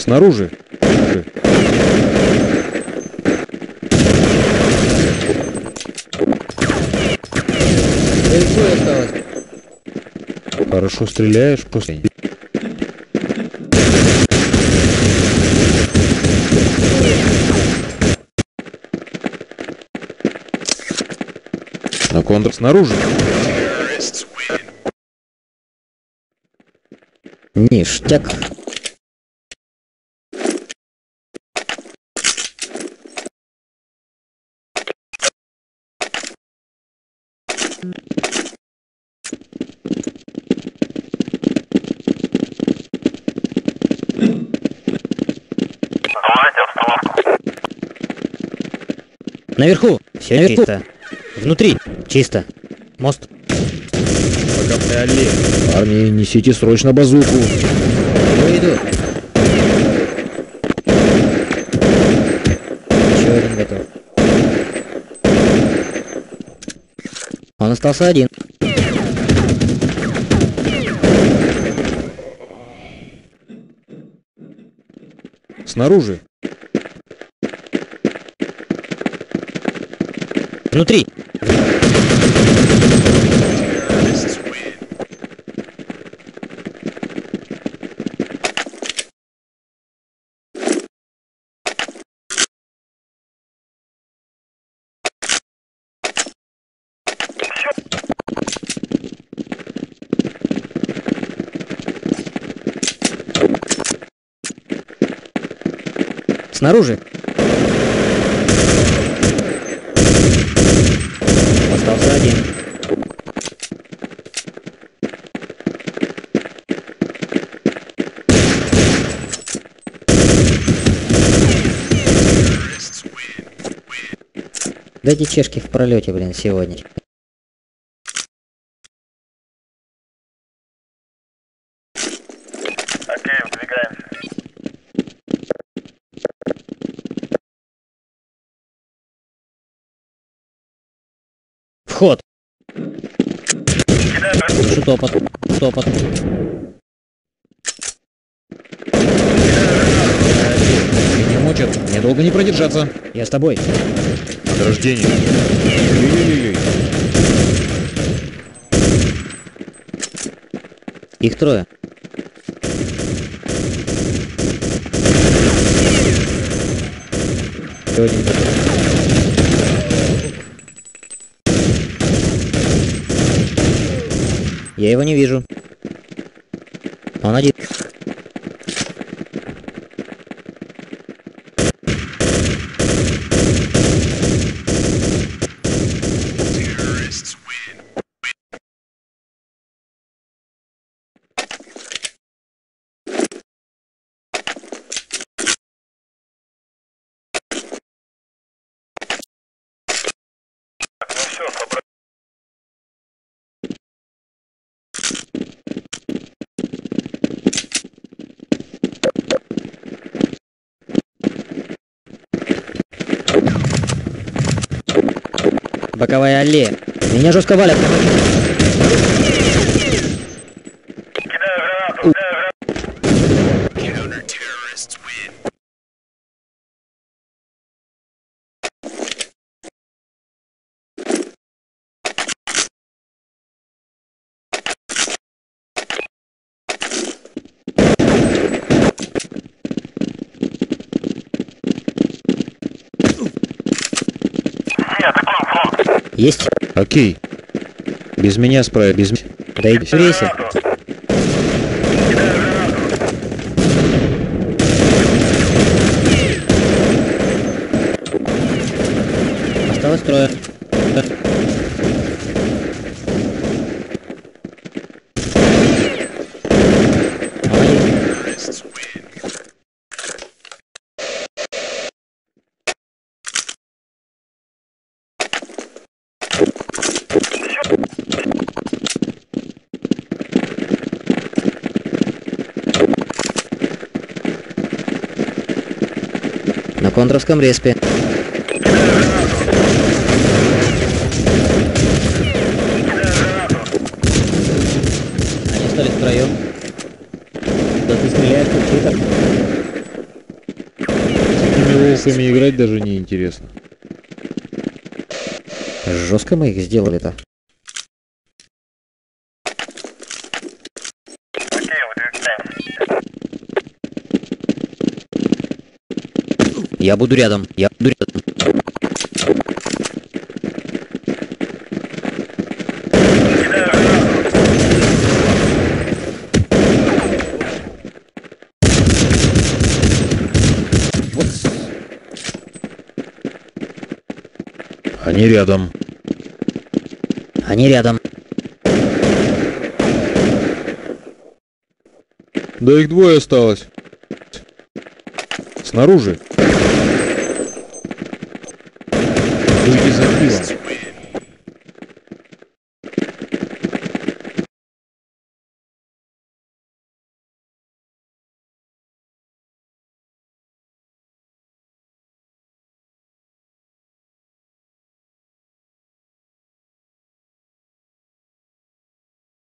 Снаружи. Далеко осталось. Хорошо стреляешь после. На контр снаружи. Ништяк. Наверху все чисто. Внутри чисто. Мост. Пока аллея. Парни, несите срочно базуку. Иду. Еще один готов. Он остался один. Снаружи. Внутри. Снаружи. Остался один. Дайте чешки в пролете, блин, сегодня. Окей, выдвигаемся. Вход. Слышу топот. Топот. Меня мочат. Мне долго не продержаться. Я с тобой. Рождение. Ой-ой-ой. Их трое. Еще один готов. Я его не вижу. Он один. Боковая аллея. Меня жестко валят. Кидаю гранату. Есть. Окей. Без меня справят. Без меня. Да иди в рейсе. Осталось трое. На контровском респе. Они остались втроем. Да ты стреляешь, как читер. волками играть даже не интересно. Жестко мы их сделали-то. Окей, выдвигаемся. Я буду рядом. Я буду рядом. Они рядом. Они рядом. Да их двое осталось. Снаружи. Дуйте за пивом.